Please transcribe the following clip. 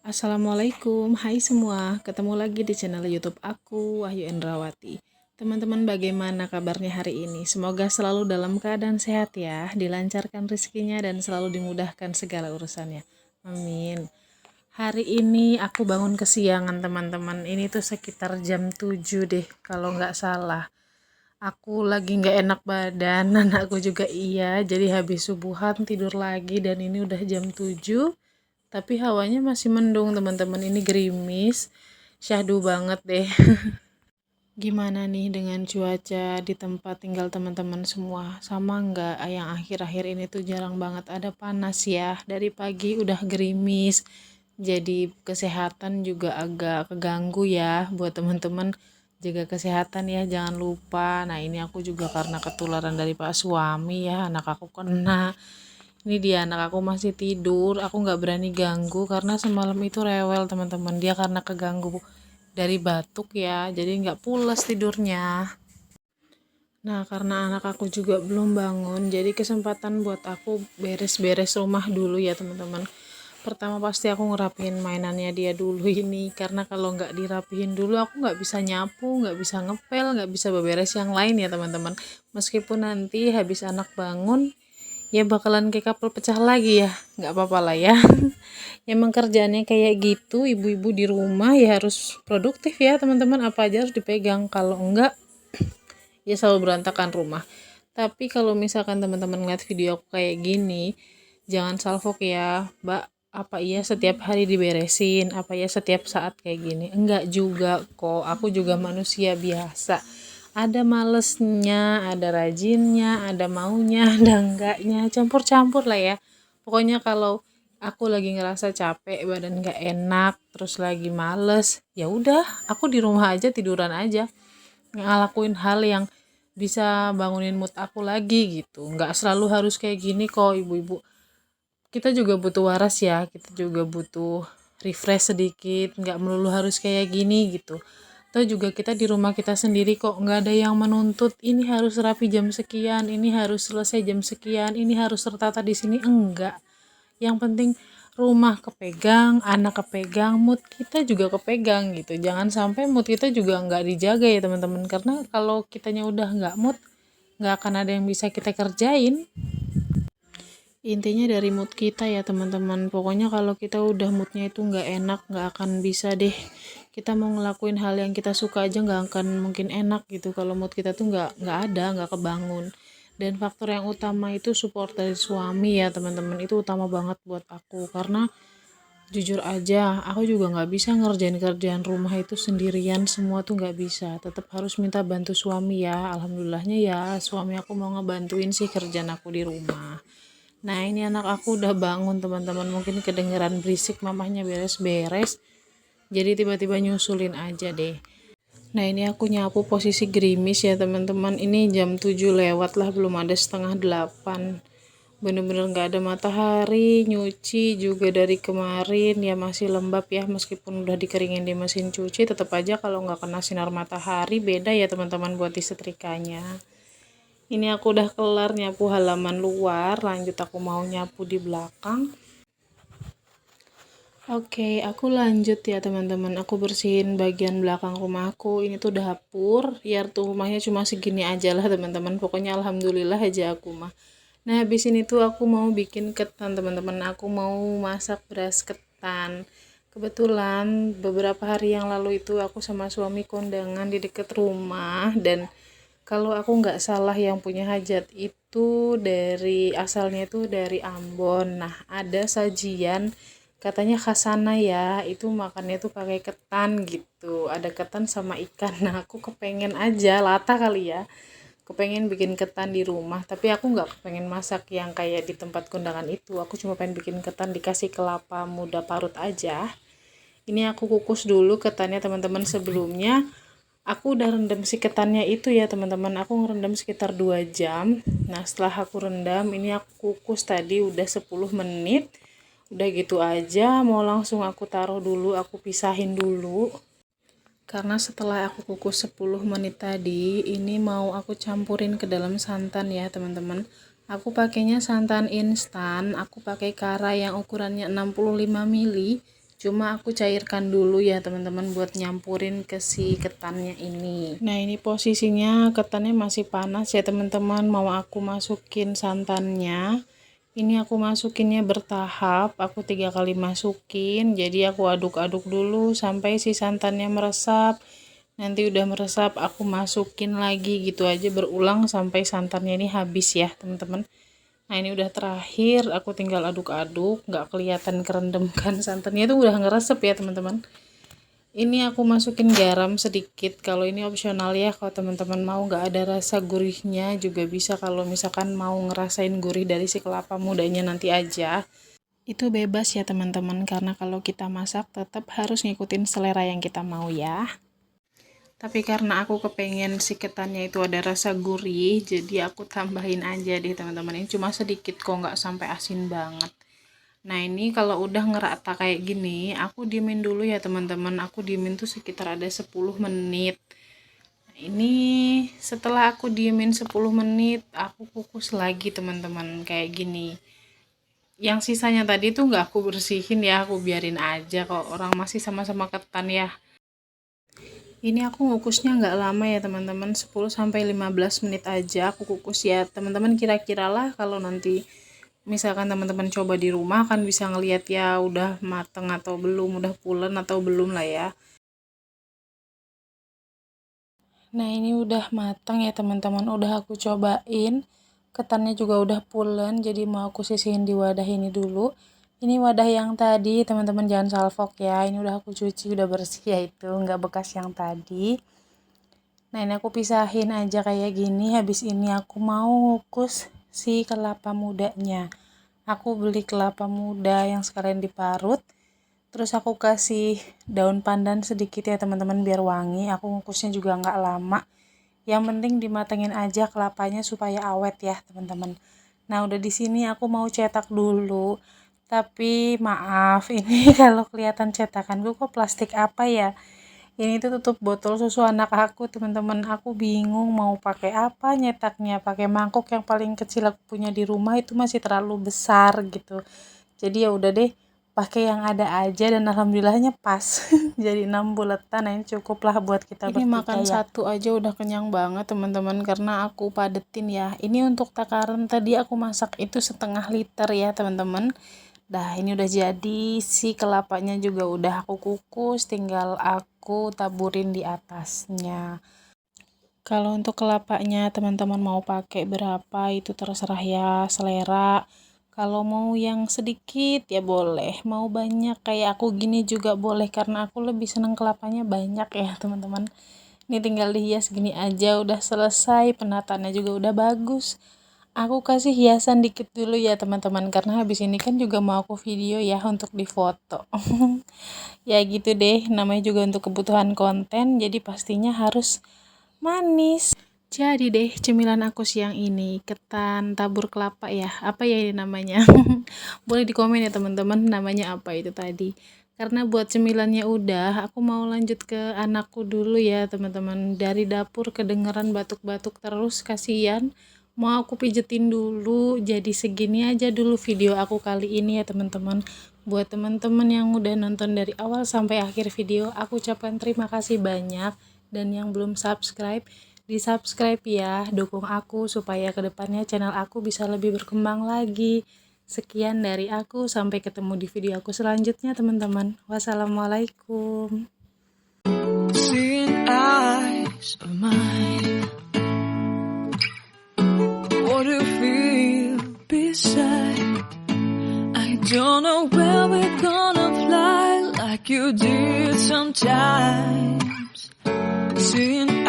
Assalamualaikum, hai semua. Ketemu lagi di channel YouTube aku, Wahyu Endrawati. Teman-teman, bagaimana kabarnya hari ini? Semoga selalu dalam keadaan sehat ya, dilancarkan rezekinya dan selalu dimudahkan segala urusannya. Amin. Hari ini aku bangun kesiangan teman-teman. Ini tuh sekitar jam 7 deh kalau nggak salah. Aku lagi nggak enak badan, anakku juga iya. Jadi habis subuhan tidur lagi dan ini udah jam 7. Tapi hawanya masih mendung teman-teman, ini gerimis, syahdu banget deh. Gimana nih dengan cuaca di tempat tinggal teman-teman semua? Sama nggak yang akhir-akhir ini tuh jarang banget ada panas ya. Dari pagi udah gerimis, jadi kesehatan juga agak keganggu ya. Buat teman-teman jaga kesehatan ya, jangan lupa. Nah ini aku juga karena ketularan dari pak suami ya, anak aku kena. Ini dia, anak aku masih tidur, aku nggak berani ganggu karena semalam itu rewel teman-teman. Dia karena keganggu dari batuk ya, jadi nggak pulas tidurnya. Nah karena anak aku juga belum bangun, jadi kesempatan buat aku beres-beres rumah dulu ya teman-teman. Pertama pasti aku ngerapiin mainannya dia dulu ini, karena kalau nggak dirapihin dulu aku nggak bisa nyapu, nggak bisa ngepel, nggak bisa beberes yang lain ya teman-teman. Meskipun nanti habis anak bangun ya bakalan kayak kapal pecah lagi ya, nggak apa-apa lah ya. Emang kerjaannya kayak gitu, ibu-ibu di rumah ya harus produktif ya teman-teman, apa aja harus dipegang, kalau enggak ya selalu berantakan rumah. Tapi kalau misalkan teman-teman ngeliat video aku kayak gini, jangan salfok ya mbak, apa iya setiap hari diberesin, apa ya setiap saat kayak gini, enggak juga kok, aku juga manusia biasa, ada malesnya, ada rajinnya, ada maunya, ada enggaknya, campur-campur lah ya. Pokoknya kalau aku lagi ngerasa capek, badan nggak enak, terus lagi males, ya udah, aku di rumah aja tiduran aja, ngelakuin hal yang bisa bangunin mood aku lagi gitu. Nggak selalu harus kayak gini kok ibu-ibu. Kita juga butuh waras ya, kita juga butuh refresh sedikit, nggak melulu harus kayak gini gitu. Atau juga kita di rumah kita sendiri kok, nggak ada yang menuntut ini harus rapi jam sekian, ini harus selesai jam sekian, ini harus tertata di sini, enggak. Yang penting rumah kepegang, anak kepegang, mood kita juga kepegang gitu. Jangan sampai mood kita juga nggak dijaga ya teman-teman, karena kalau kitanya udah nggak mood, nggak akan ada yang bisa kita kerjain. Intinya dari mood kita ya teman-teman. Pokoknya kalau kita udah moodnya itu nggak enak, nggak akan bisa deh kita mau ngelakuin hal yang kita suka aja, nggak akan mungkin enak gitu kalau mood kita tuh nggak ada, nggak kebangun. Dan faktor yang utama itu support dari suami ya teman-teman, itu utama banget buat aku, karena jujur aja aku juga nggak bisa ngerjain kerjaan rumah itu sendirian semua tuh, nggak bisa, tetap harus minta bantu suami ya. Alhamdulillahnya ya suami aku mau ngebantuin sih kerjaan aku di rumah. Nah ini anak aku udah bangun teman-teman, mungkin kedengeran berisik mamahnya beres-beres, jadi tiba-tiba nyusulin aja deh. Nah ini aku nyapu posisi gerimis ya teman-teman, ini jam 7 lewat lah, belum ada setengah 8. Bener-bener gak ada matahari, nyuci juga dari kemarin ya masih lembab ya, meskipun udah dikeringin di mesin cuci, tetap aja kalau nggak kena sinar matahari beda ya teman-teman buat disetrikanya. Ini aku udah kelar nyapu halaman luar, lanjut aku mau nyapu di belakang. Oke, aku lanjut ya teman-teman. Aku bersihin bagian belakang rumahku. Ini tuh dapur. Ya tuh rumahnya cuma segini aja lah teman-teman. Pokoknya alhamdulillah aja aku mah. Nah, habis ini tuh aku mau bikin ketan teman-teman. Aku mau masak beras ketan. Kebetulan beberapa hari yang lalu itu aku sama suami kondangan di deket rumah, dan kalau aku nggak salah yang punya hajat itu dari asalnya itu dari Ambon. Nah, ada sajian katanya khasana ya, itu makannya tuh pakai ketan gitu. Ada ketan sama ikan. Nah, aku kepengen aja lata kali ya. Kepengen bikin ketan di rumah, tapi aku nggak pengen masak yang kayak di tempat kondangan itu. Aku cuma pengen bikin ketan dikasih kelapa muda parut aja. Ini aku kukus dulu ketannya teman-teman. Sebelumnya aku udah rendam si ketannya itu ya teman-teman, aku ngerendam sekitar 2 jam. Nah setelah aku rendam ini aku kukus tadi udah 10 menit. Udah gitu aja, mau langsung aku taruh dulu, aku pisahin dulu, karena setelah aku kukus 10 menit tadi ini mau aku campurin ke dalam santan ya teman-teman. Aku pakainya santan instan, aku pakai kara yang ukurannya 65 ml. Cuma aku cairkan dulu ya teman-teman buat nyampurin ke si ketannya ini. Nah ini posisinya ketannya masih panas ya teman-teman. Mau aku masukin santannya. Ini aku masukinnya bertahap. Aku 3 kali masukin. Jadi aku aduk-aduk dulu sampai si santannya meresap. Nanti udah meresap aku masukin lagi gitu aja berulang sampai santannya ini habis ya teman-teman. Nah ini udah terakhir, aku tinggal aduk-aduk, nggak kelihatan kerendam kan santannya itu udah ngeresep ya teman-teman. Ini aku masukin garam sedikit, kalau ini opsional ya, kalau teman-teman mau nggak ada rasa gurihnya juga bisa, kalau misalkan mau ngerasain gurih dari si kelapa mudanya nanti aja. Itu bebas ya teman-teman, karena kalau kita masak tetap harus ngikutin selera yang kita mau ya. Tapi karena aku kepengen si ketannya itu ada rasa gurih, jadi aku tambahin aja deh teman-teman. Ini cuma sedikit kok, nggak sampai asin banget. Nah ini kalau udah ngerata kayak gini, aku diemin dulu ya teman-teman. Aku diemin tuh sekitar ada 10 menit. Ini setelah aku diemin 10 menit, aku kukus lagi teman-teman kayak gini. Yang sisanya tadi tuh nggak aku bersihin ya, aku biarin aja kok, orang masih sama-sama ketan ya. Ini aku ngukusnya nggak lama ya teman-teman, 10-15 menit aja aku kukus ya teman-teman. Kira-kira lah kalau nanti misalkan teman-teman coba di rumah kan bisa ngelihat ya udah mateng atau belum, udah pulen atau belum lah ya. Nah ini udah mateng ya teman-teman, udah aku cobain, ketannya juga udah pulen, jadi mau aku sisihin di wadah ini dulu. Ini wadah yang tadi teman-teman jangan salfok ya, ini udah aku cuci udah bersih ya, itu nggak bekas yang tadi. Nah ini aku pisahin aja kayak gini. Habis ini aku mau ngukus si kelapa mudanya. Aku beli kelapa muda yang sekalian diparut, terus aku kasih daun pandan sedikit ya teman-teman biar wangi. Aku ngukusnya juga nggak lama, yang penting dimatengin aja kelapanya supaya awet ya teman-teman. Nah udah di sini aku mau cetak dulu, tapi maaf ini kalau kelihatan cetakanku kok plastik apa ya. Ini tuh tutup botol susu anak aku teman-teman. Aku bingung mau pakai apa nyetaknya, pakai mangkok yang paling kecil aku punya di rumah itu masih terlalu besar gitu. Jadi ya udah deh, pakai yang ada aja dan alhamdulillahnya pas. Jadi 6 buletan, nah ini cukup lah buat kita bertiga ya. Ini makan satu aja udah kenyang banget teman-teman, karena aku padetin ya. Ini untuk takaran tadi aku masak itu 1/2 liter ya teman-teman. Nah ini udah jadi, si kelapanya juga udah aku kukus, tinggal aku taburin di atasnya. Kalau untuk kelapanya teman-teman mau pakai berapa itu terserah ya, selera. Kalau mau yang sedikit ya boleh, mau banyak kayak aku gini juga boleh, karena aku lebih seneng kelapanya banyak ya teman-teman. Ini tinggal dihias gini aja udah selesai, penataannya juga udah bagus. Aku kasih hiasan dikit dulu ya teman-teman, karena habis ini kan juga mau aku video ya untuk difoto. Ya gitu deh, namanya juga untuk kebutuhan konten, jadi pastinya harus manis. Jadi deh cemilan aku siang ini ketan tabur kelapa ya, apa ya ini namanya. Boleh di komen ya teman-teman namanya apa itu tadi. Karena buat cemilannya udah, aku mau lanjut ke anakku dulu ya teman-teman. Dari dapur kedengeran batuk-batuk terus, kasihan. Mau aku pijetin dulu, jadi segini aja dulu video aku kali ini ya teman-teman. Buat teman-teman yang udah nonton dari awal sampai akhir video, aku ucapkan terima kasih banyak. Dan yang belum subscribe, di subscribe ya, dukung aku supaya kedepannya channel aku bisa lebih berkembang lagi. Sekian dari aku, sampai ketemu di video aku selanjutnya teman-teman. Wassalamualaikum. Seeing eyes of mine, what do you feel beside? I don't know where we're gonna fly like you did sometimes. Seeing